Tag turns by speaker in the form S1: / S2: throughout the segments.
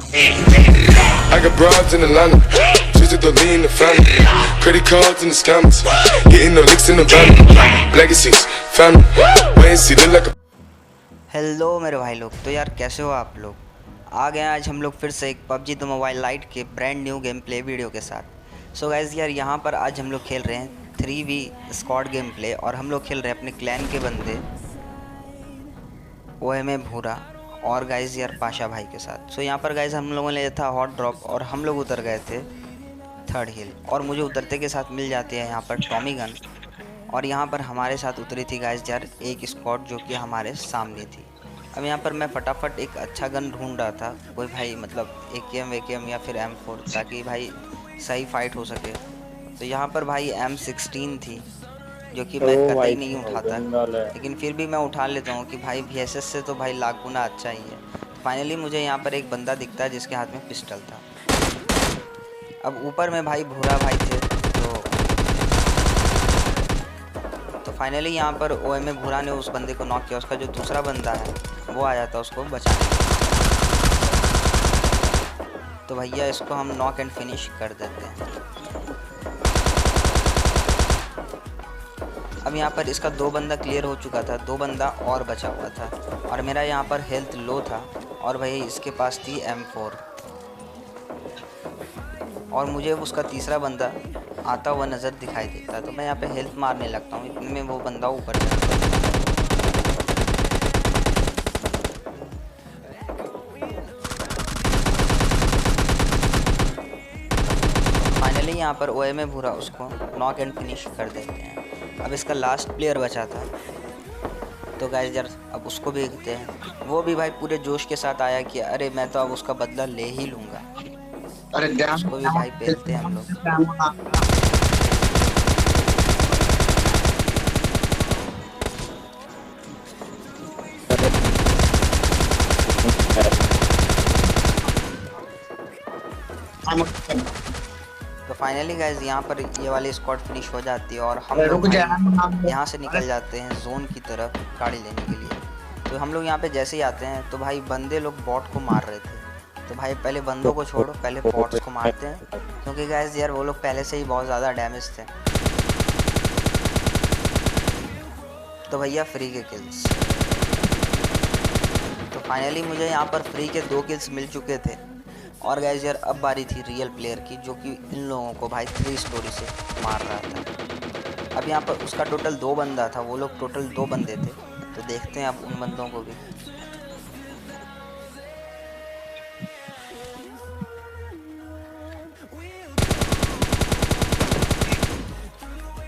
S1: I got broads in Atlanta, just to lean the family. Credit cards in the scammers, getting no licks in the van. Legacies, family, wait and see, look like a.
S2: Hello मेरे भाई लोग, तो यार कैसे हो आप लोग। आ गए आज हम लोग फिर से एक PUBG द मोबाइल लाइट के brand new game play video के साथ। सो गाइज़ यार यहाँ पर आज हम लोग खेल रहे हैं 3v स्क्वाड गेम प्ले, और हम लोग खेल रहे हैं अपने क्लैन के बंदे OMA भूरा और गाइज़ यार पाशा भाई के साथ। सो यहाँ पर गाइज़ हम लोगों ने लिया था हॉट ड्रॉप और हम लोग उतर गए थे 3rd हिल, और मुझे उतरते के साथ मिल जाती है यहाँ पर टॉमी गन। और यहाँ पर हमारे साथ उतरी थी गाइस यार एक स्क्वाड जो कि हमारे सामने थी। अब यहाँ पर मैं फटाफट एक अच्छा गन ढूंढ रहा था, कोई भाई मतलब AKM या फिर M4, ताकि भाई सही फाइट हो सके। तो यहाँ पर भाई M16 थी जो कि मैं कतई नहीं उठाता, लेकिन फिर भी मैं उठा लेता हूँ कि भाई VSS से तो भाई लाख गुना अच्छा ही है। तो फाइनली मुझे यहाँ पर एक बंदा दिखता है जिसके हाथ में पिस्टल था। अब ऊपर में भाई भूरा भाई थे, तो फाइनली यहाँ पर OMA भूरा ने उस बंदे को नॉक किया। उसका जो दूसरा बंदा है वो आ जाता है उसको बचाने। तो भैया इसको हम नॉक एंड फिनिश कर देते हैं। अब यहाँ पर इसका 2 बंदा क्लियर हो चुका था, 2 बंदा और बचा हुआ था, और मेरा यहाँ पर हेल्थ लो था, और भाई इसके पास थी M4, और मुझे उसका तीसरा बंदा आता हुआ नज़र दिखाई देता। तो मैं यहाँ पे हेल्थ मारने लगता हूँ, इतने में वो बंदा ऊपर जाता है। फाइनली यहाँ पर OMA भूरा उसको नॉक एंड फिनिश कर देते हैं। अब इसका लास्ट प्लेयर बचा था, तो गाइस यार अब उसको भी देखते हैं। वो भी भाई पूरे जोश के साथ आया कि अरे मैं तो अब उसका बदला ले ही लूँगा।
S3: अरे
S2: उसको भी भाई पेलते हैं हम लोग। तो फाइनली गाइज यहाँ पर ये वाली स्क्वाड फिनिश हो जाती है, और हम लोग यहाँ से निकल जाते हैं जोन की तरफ गाड़ी लेने के लिए। तो हम लोग यहाँ पे जैसे ही आते हैं तो भाई बंदे लोग बॉट को मार रहे थे। तो भाई पहले बंदों को छोड़ो, पहले बॉट्स को मारते हैं, क्योंकि गाइज यार वो लोग पहले से ही बहुत ज़्यादा डैमेज थे। तो भैया फ्री के किल्स। तो फाइनली मुझे यहाँ पर फ्री के 2 किल्स मिल चुके थे। और गाइस यार अब बारी थी रियल प्लेयर की, जो कि इन लोगों को भाई 3 स्टोरी से मार रहा था। अब यहाँ पर उसका टोटल 2 बंदा था, वो लोग टोटल 2 बंदे थे। तो देखते हैं अब उन बंदों को भी।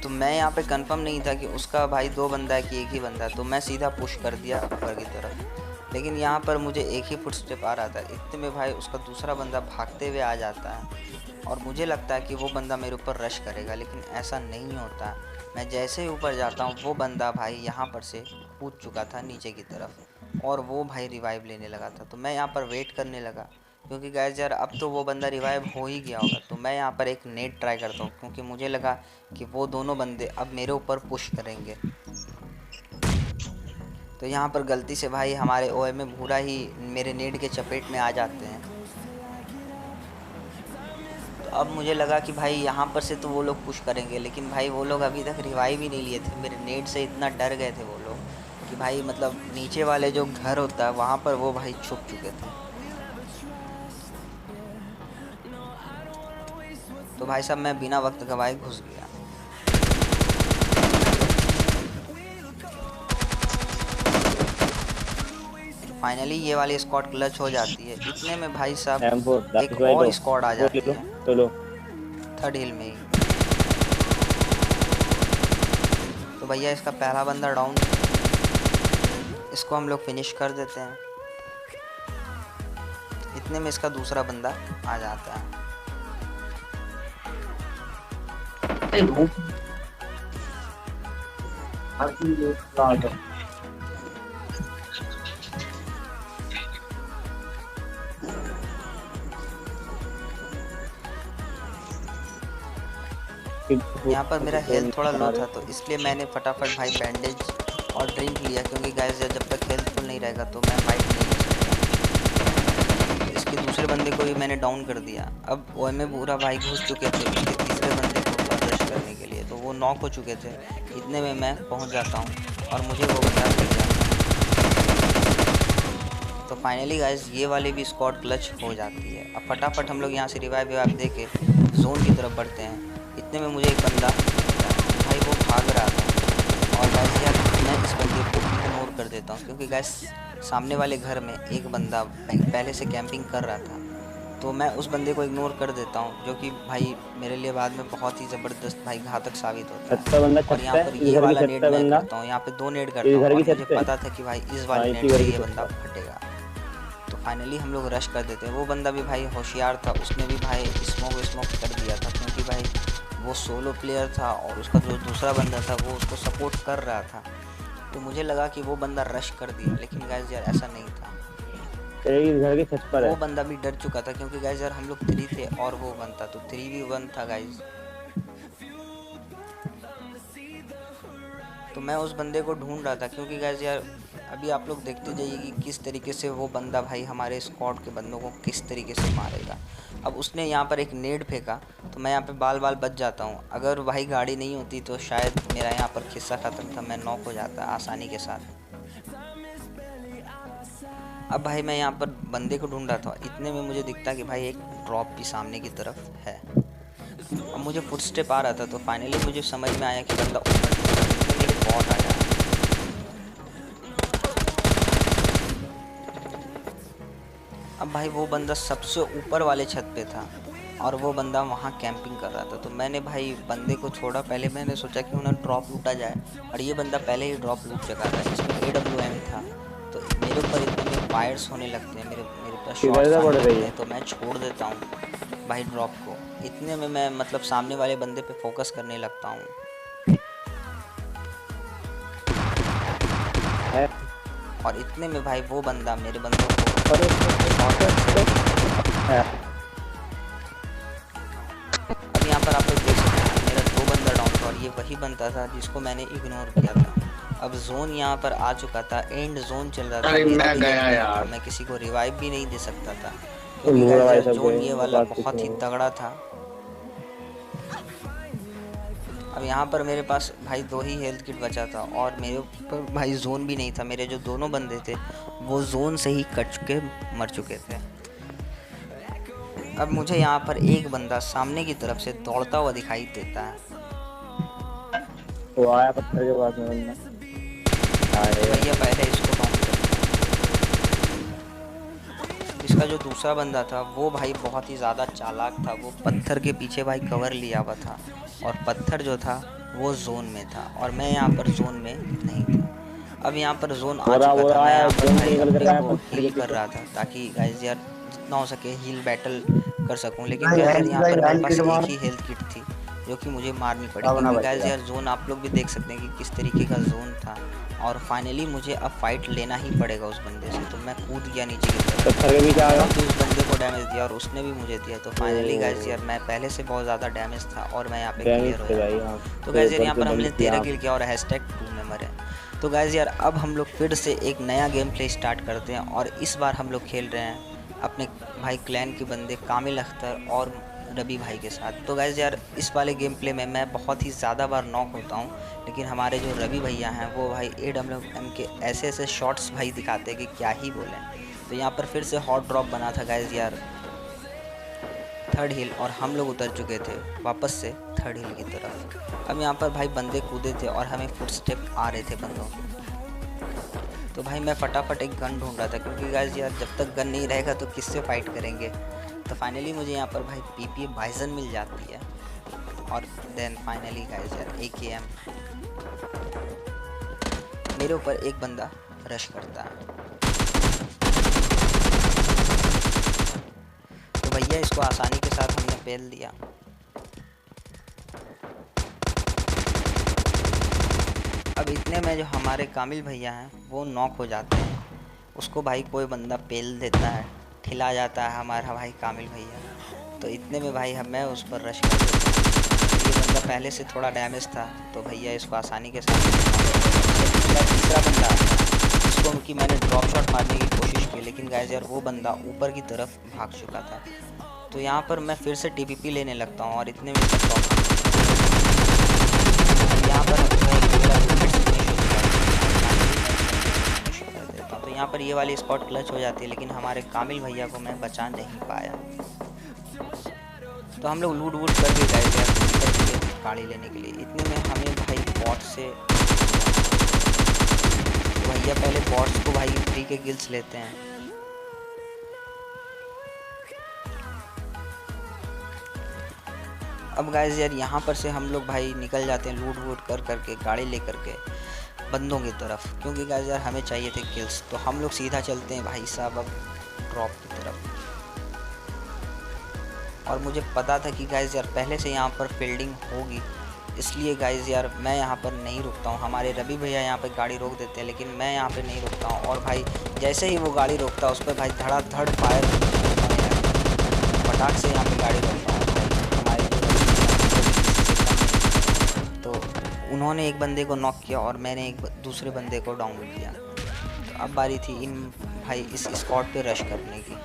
S2: तो मैं यहाँ पे कंफर्म नहीं था कि उसका भाई 2 बंदा है कि एक ही बंदा है, तो मैं सीधा पुश कर दिया ऊपर की तरफ। लेकिन यहाँ पर मुझे एक ही फुटस्टेप आ रहा था, इतने में भाई उसका दूसरा बंदा भागते हुए आ जाता है, और मुझे लगता है कि वो बंदा मेरे ऊपर रश करेगा, लेकिन ऐसा नहीं होता। मैं जैसे ही ऊपर जाता हूँ वो बंदा भाई यहाँ पर से कूद चुका था नीचे की तरफ, और वो भाई रिवाइव लेने लगा था। तो मैं यहाँ पर वेट करने लगा, क्योंकि गाइस यार अब तो वो बंदा रिवाइव हो ही गया होगा। तो मैं यहाँ पर एक नेट ट्राई करता हूँ, क्योंकि मुझे लगा कि वो दोनों बंदे अब मेरे ऊपर पुश करेंगे। तो यहाँ पर गलती से भाई हमारे OMA भूरा ही मेरे नेट के चपेट में आ जाते हैं। तो अब मुझे लगा कि भाई यहाँ पर से तो वो लोग पुश करेंगे, लेकिन भाई वो लोग अभी तक रिवाइव ही नहीं लिए थे। मेरे नेट से इतना डर गए थे वो लोग कि भाई मतलब नीचे वाले जो घर होता है वहाँ पर वो भाई छुप चुके थे। तो भाई साहब मैं बिना वक्त गवाए घुस गया। फाइनली ये वाली स्क्वाड क्लच हो जाती है। इतने में भाई साहब एक और स्क्वाड आ जाती है 3rd हिल में ही। तो भैया इसका पहला बंदा डाउन, इसको हम लोग फिनिश कर देते हैं। इतने में इसका दूसरा बंदा आ जाता है। यहाँ पर मेरा हेल्थ थोड़ा लो था, तो इसलिए मैंने फटाफट भाई बैंडेज और ड्रिंक लिया, क्योंकि गाइस जब तक हेल्थ फुल नहीं रहेगा तो मैं फाइट नहीं कर सकता। इसकी दूसरे बंदे को भी मैंने डाउन कर दिया। अब वो में पूरा भाई घुस चुके थे उसके तीसरे बंदे को रश करने के लिए, तो वो नॉक हो चुके थे। इतने में मैं पहुंच जाता हूं और मुझे वो बंदा मिल जाता है। तो फाइनली गाइस ये वाले भी स्क्वाड क्लच हो जाती है। अब फटाफट हम लोग यहाँ से रिवाइव दे के जोन की तरफ बढ़ते हैं। इतने में मुझे एक बंदा भाई वो भाग रहा था, और गाइस यार मैं इस बंदे को इग्नोर कर देता हूँ, क्योंकि गाइस सामने वाले घर में एक बंदा पहले से कैंपिंग कर रहा था। तो मैं उस बंदे को इग्नोर कर देता हूँ, जो कि भाई मेरे लिए बाद में बहुत ही ज़बरदस्त भाई घातक साबित होता है। और यहाँ पर ये वाला नेड मैं करता हूँ, यहाँ पे 2 नेड करता हूँ, और मुझे पता था कि भाई इस वाले नेड से ये बंदा फटेगा। तो फाइनली हम लोग रश कर देते हैं। वो बंदा भी भाई होशियार था, उसने भी भाई स्मोक कर दिया था, क्योंकि भाई वो सोलो प्लेयर था और उसका जो दूसरा बंदा था वो उसको सपोर्ट कर रहा था। तो मुझे लगा कि वो बंदा रश कर दिया, लेकिन गाइस यार ऐसा नहीं था।
S3: घर के छत पर
S2: वो बंदा भी डर चुका था, क्योंकि गाइस यार हम लोग 3 थे और वो 1 था, तो 3v1 था गाइस। तो मैं उस बंदे को ढूंढ रहा था, क्योंकि गाइस यार अभी आप लोग देखते जाइए कि किस तरीके से वो बंदा भाई हमारे स्क्वाड के बंदों को किस तरीके से मारेगा। अब उसने यहाँ पर एक नेड फेंका, तो मैं यहाँ पे बाल बच जाता हूँ। अगर भाई गाड़ी नहीं होती तो शायद मेरा यहाँ पर खिस्सा ख़त्म था, मैं नॉक हो जाता आसानी के साथ। अब भाई मैं यहाँ पर बंदे को ढूंढ रहा था, इतने में मुझे दिखता कि भाई एक ड्रॉप भी सामने की तरफ है। अब मुझे फुटस्टेप आ रहा था, तो फाइनली मुझे समझ में आया कि बंदा ऊपर मेरे बॉट आया। अब भाई वो बंदा सबसे ऊपर वाले छत पे था और वो बंदा वहाँ कैंपिंग कर रहा था। तो मैंने भाई बंदे को छोड़ा, पहले मैंने सोचा कि उन्हें ड्रॉप लूटा जाए, और ये बंदा पहले ही ड्रॉप लूट चुका था, जिसमें AWM था। तो मेरे ऊपर इतने फायर्स होने लगते हैं, मेरे पास शॉट्स आने लगते हैं, तो मैं छोड़ देता हूँ भाई ड्रॉप को। इतने में मैं मतलब सामने वाले बंदे पे फोकस करने लगता हूँ, और इतने में भाई वो बंदा मेरे बंदों को अब यहाँ पर आप लोग देख सकते हैं मेरा 2 बंदा डाउन था, और ये वही बंदा था जिसको मैंने इग्नोर किया था। अब जोन यहाँ पर आ चुका था, एंड जोन चल रहा था, मैं किसी को रिवाइव भी नहीं दे सकता था, क्योंकि जोन ये वाला बहुत ही तगड़ा था। अब यहाँ पर मेरे पास भाई 2 ही हेल्थ किट बचा था, और मेरे ऊपर भाई जोन भी नहीं था। मेरे जो दोनों बंदे थे वो जोन से ही कट के मर चुके थे। अब मुझे यहाँ पर एक बंदा सामने की तरफ से दौड़ता हुआ दिखाई देता है।
S3: वो आया पत्थर के पास में
S2: भैया पहले इसको डाउन कर। इसका जो दूसरा बंदा था वो भाई बहुत ही ज़्यादा चालाक था, वो पत्थर के पीछे भाई कवर लिया हुआ था, और पत्थर जो था वो जोन में था, और मैं यहाँ पर जोन में नहीं था। अब यहाँ पर जोन आ चुका था, मैं यहाँ पर भाई अपने को हील कर रहा था, ताकि गाइस यार जितना हो सके हील बैटल कर सकूं। लेकिन गाइस यार यहाँ पर मेरे पास एक ही हेल्थ किट थी, जो कि मुझे मारनी पड़ी, क्योंकि गाइस यार जोन आप लोग भी देख सकते हैं कि किस तरीके का जोन था। और फाइनली मुझे अब फाइट लेना ही पड़ेगा उस बंदे से, तो मैं कूद गया नीचे की तरफ, तो उस बंदे को डैमेज दिया और उसने भी मुझे दिया। तो फाइनली गाइस यार मैं पहले से बहुत ज़्यादा डैमेज था और मैं यहाँ पे क्लियर हो गया। तो गाइस यार यहाँ पर हमने 13 किल किया और #2 मेंबर है। तो गाइस यार अब हम लोग फिर से एक नया गेम प्ले स्टार्ट करते हैं, और इस बार हम लोग खेल रहे हैं अपने भाई क्लैन के बंदे कामिल अख्तर और रवि भाई के साथ। तो गाइस यार इस वाले गेम प्ले में मैं बहुत ही ज़्यादा बार नॉक होता हूँ, लेकिन हमारे जो रवि भैया हैं वो भाई AWM के ऐसे शॉट्स भाई दिखाते हैं कि क्या ही बोलें। तो यहाँ पर फिर से हॉट ड्रॉप बना था गाइस यार 3rd हिल, और हम लोग उतर चुके थे वापस से 3rd हिल की तरफ। अब यहाँ पर भाई बंदे कूदे थे और हमें फुटस्टेप आ रहे थे बंदों के। तो भाई मैं फटाफट एक गन ढूंढ रहा था, क्योंकि गाइस यार जब तक गन नहीं रहेगा तो किससे फाइट करेंगे। तो फाइनली मुझे यहाँ पर भाई PPA बाइजन मिल जाती है, और देन फाइनली गाइस यार AKM। मेरे ऊपर एक बंदा रश करता है, तो भैया इसको आसानी के साथ हमने पेल दिया। अब इतने में जो हमारे कामिल भैया हैं वो नॉक हो जाते हैं, उसको भाई कोई बंदा पेल देता है, खिला जाता है हमारा भाई कामिल भैया। तो इतने में भाई मैं उस पर रश कर देता हूँ। ये बंदा पहले से थोड़ा डैमेज था, तो भैया इसको आसानी के साथ तीसरा बंदा आता है, जिसको उनकी मैंने ड्रॉप शॉट मारने की कोशिश की होंगे, लेकिन गाइस यार वो बंदा ऊपर की तरफ भाग चुका था। तो यहाँ पर मैं फिर से टीपीपी लेने लगता हूँ और इतने में यहाँ पर तो यहाँ पर ये वाली स्पॉट क्लच हो जाती है, लेकिन हमारे कामिल भैया को मैं बचा नहीं पाया। तो हम लोग लूट वूट करके गए थे गाड़ी लेने के लिए। इतने में हमें भाई बॉट से, भैया पहले बॉट्स को भाई फ्री के किल्स लेते हैं। अब गाइस यार यहाँ पर से हम लोग भाई निकल जाते हैं लूट वूट कर करके गाड़ी ले करके बंदों की तरफ, क्योंकि गाइस यार हमें चाहिए थे किल्स। तो हम लोग सीधा चलते हैं भाई साहब अब ड्रॉप की तरफ। और मुझे पता था कि गाइस यार पहले से यहाँ पर फील्डिंग होगी, इसलिए गाइस यार मैं यहाँ पर नहीं रुकता हूँ। हमारे रवि भैया यहाँ पर गाड़ी रोक देते हैं, लेकिन मैं यहाँ पर नहीं रुकता हूँ। और भाई जैसे ही वो गाड़ी रोकता है उस पर भाई धड़ाधड़ फायर फटाक से यहाँ पर गाड़ी रोकता हूँ भाई। हमारे तो उन्होंने एक बंदे को नॉक किया और मैंने एक दूसरे बंदे को डाउन किया। तो अब बारी थी इन भाई इस स्पॉट पे रश करने की।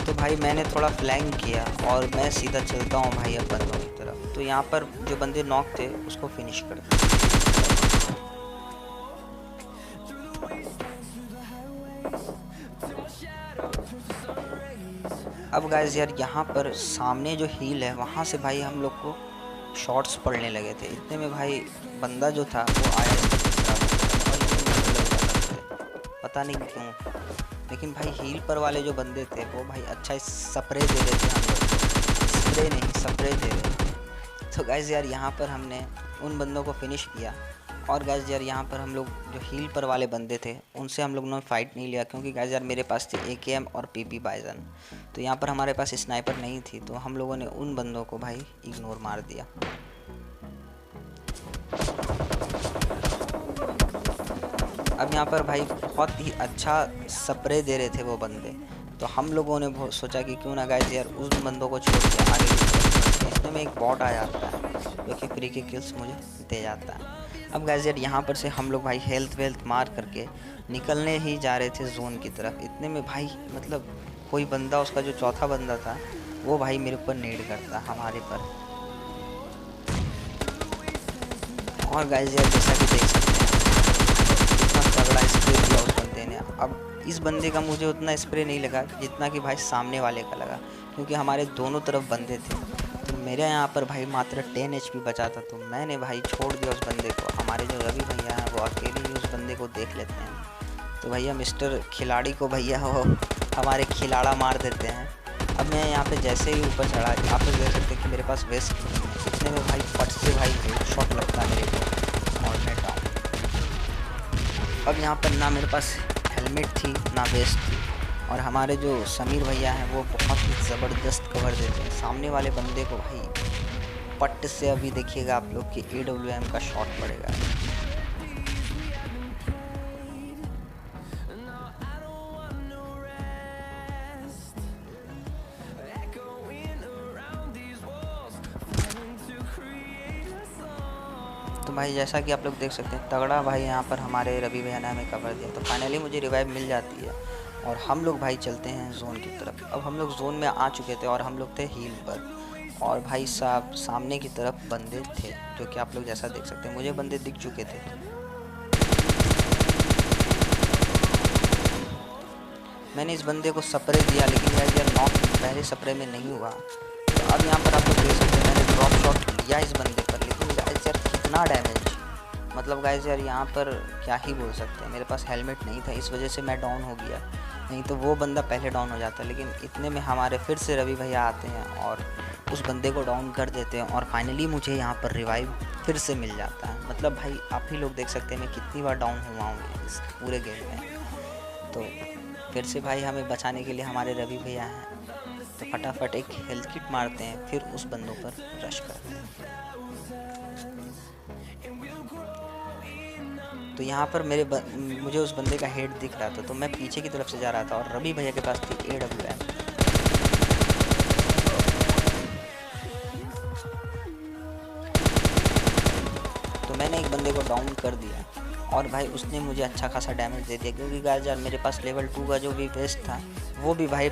S2: तो भाई मैंने थोड़ा फ्लैंक किया और मैं सीधा चलता हूँ भाई अब बंदों की तरफ। तो यहाँ पर जो बंदे नॉक थे उसको फिनिश कर दिया। अब गाइस यार यहाँ पर सामने जो हील है वहाँ से भाई हम लोग को शॉट्स पड़ने लगे थे। इतने में भाई बंदा जो था वो आया पता नहीं क्यों, लेकिन भाई हील पर वाले जो बंदे थे वो भाई अच्छा स्प्रे दे रहे थे हम लोग, स्प्रे नहीं स्प्रे दे रहे थे। तो गाइस यार यहाँ पर हमने उन बंदों को फिनिश किया। और गाइस यार यहाँ पर हम लोग जो हील पर वाले बंदे थे उनसे हम लोग ने फ़ाइट नहीं लिया, क्योंकि गाइस यार मेरे पास थी AKM और PP बाइजन। तो यहाँ पर हमारे पास स्नाइपर नहीं थी, तो हम लोगों ने उन बंदों को भाई इग्नोर मार दिया। अब यहाँ पर भाई बहुत ही अच्छा स्प्रे दे रहे थे वो बंदे, तो हम लोगों ने बहुत सोचा कि क्यों ना गाइस यार उस बंदों को छोड़ के आगे इसमें में एक बॉट आ जाता है जो कि फ्री के किल्स मुझे दे जाता है। अब गाइस यार यहाँ पर से हम लोग भाई हेल्थ वेल्थ मार करके निकलने ही जा रहे थे जोन की तरफ। इतने में भाई मतलब कोई बंदा, उसका जो चौथा बंदा था वो भाई मेरे ऊपर नेड करता हमारे पर। और गाइस यार जैसा कि देख सकते हैं इतना तगड़ा स्प्रे दिया उस बंदे ने। अब इस बंदे का मुझे उतना स्प्रे नहीं लगा जितना कि भाई सामने वाले का लगा, क्योंकि हमारे दोनों तरफ बंदे थे। तो मेरे यहाँ पर भाई मात्र 10 HP बचा था, तो मैंने भाई छोड़ दिया उस बंदे को। हमारे जो रवि भैया हैं वो अकेले ही उस बंदे को देख लेते हैं। तो भैया मिस्टर खिलाड़ी को भैया वो हमारे खिलाड़ा मार देते हैं। अब मैं यहाँ पे जैसे ही ऊपर चढ़ा, आप लोग देख सकते हैं कि मेरे पास वेस्ट नहीं है। इतने में भाई फट से भाई शॉट लगता है मेरे को और मैं डाउन। अब यहाँ पर ना मेरे पास हेलमेट थी ना वेस्ट थी, और हमारे जो समीर भैया हैं वो बहुत ही ज़बरदस्त कवर देते हैं सामने वाले बंदे को। भाई पट से अभी देखिएगा आप लोग कि AWM का शॉट पड़ेगा। तो भाई जैसा कि आप लोग देख सकते हैं तगड़ा भाई यहाँ पर हमारे रवि भैया ने हमें कवर दिया। तो फाइनली मुझे रिवाइव मिल जाती है और हम लोग भाई चलते हैं जोन की तरफ। अब हम लोग जोन में आ चुके थे और हम लोग थे हील पर, और भाई साहब सामने की तरफ बंदे थे जो कि आप लोग जैसा देख सकते हैं मुझे बंदे दिख चुके थे। मैंने इस बंदे को स्प्रे दिया, लेकिन यार नॉक पहले स्प्रे में नहीं हुआ। तो अब यहाँ पर आप लोग देख सकते हैं मैंने ड्रॉप शॉट लिया इस बंदे पर, लेकिन गाइस यार कितना डैमेज, मतलब गाइस यार यहाँ पर क्या ही बोल सकते हैं। मेरे पास हेलमेट नहीं था, इस वजह से मैं डाउन हो गया, नहीं तो वो बंदा पहले डाउन हो जाता। लेकिन इतने में हमारे फिर से रवि भैया आते हैं और उस बंदे को डाउन कर देते हैं, और फाइनली मुझे यहाँ पर रिवाइव फिर से मिल जाता है। मतलब भाई आप ही लोग देख सकते हैं मैं कितनी बार डाउन हुआ हूँ इस पूरे गेम में। तो फिर से भाई हमें बचाने के लिए हमारे रवि भैया हैं, तो फटाफट एक हेल्थ किट मारते हैं, फिर उस बंदों पर रश करते हैं। तो यहाँ पर मुझे उस बंदे का हेड दिख रहा था, तो मैं पीछे की तरफ से जा रहा था और रवि भैया के पास थी AWM। तो मैंने एक बंदे को डाउन कर दिया और भाई उसने मुझे अच्छा खासा डैमेज दे दिया, क्योंकि गाइस यार मेरे पास लेवल 2 का जो भी वेस्ट था वो भी भाई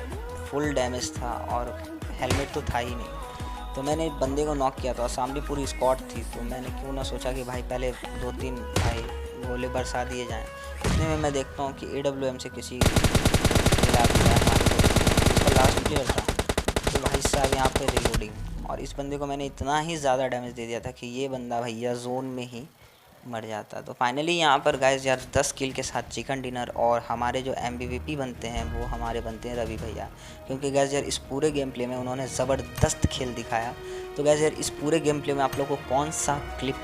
S2: फुल डैमेज था और हेलमेट तो था ही नहीं। तो मैंने बंदे को नॉक किया था और सामने पूरी स्क्वाड थी, तो मैंने क्यों ना सोचा कि भाई पहले 2-3 भाई गोले बरसा दिए जाएँ। इतने में मैं देखता हूँ कि AWM से किसी मिला दिया इसका लास्ट प्लेयर था। तो भाई साहब यहाँ पे रिलोडिंग, और इस बंदे को मैंने इतना ही ज़्यादा डैमेज दे दिया था कि ये बंदा भैया जोन में ही मर जाता। तो फाइनली यहाँ पर गाइस यार 10 किल के साथ चिकन डिनर, और हमारे जो MVP बनते हैं वो हमारे बनते हैं रवि भैया, क्योंकि गाइस यार इस पूरे गेम प्ले में उन्होंने ज़बरदस्त खेल दिखाया। तो गाइस यार इस पूरे गेम प्ले में आप लोगों को कौन सा क्लिप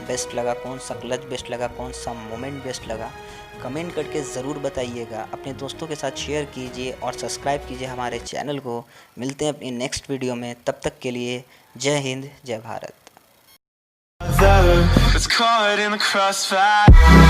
S2: बेस्ट लगा, कौन सा क्लच बेस्ट लगा, कौन सा मोमेंट बेस्ट लगा, कमेंट करके ज़रूर बताइएगा। अपने दोस्तों के साथ शेयर कीजिए और सब्सक्राइब कीजिए हमारे चैनल को। मिलते हैं अपनी नेक्स्ट वीडियो में, तब तक के लिए जय हिंद जय Bharat.
S4: It's caught in the crossfire.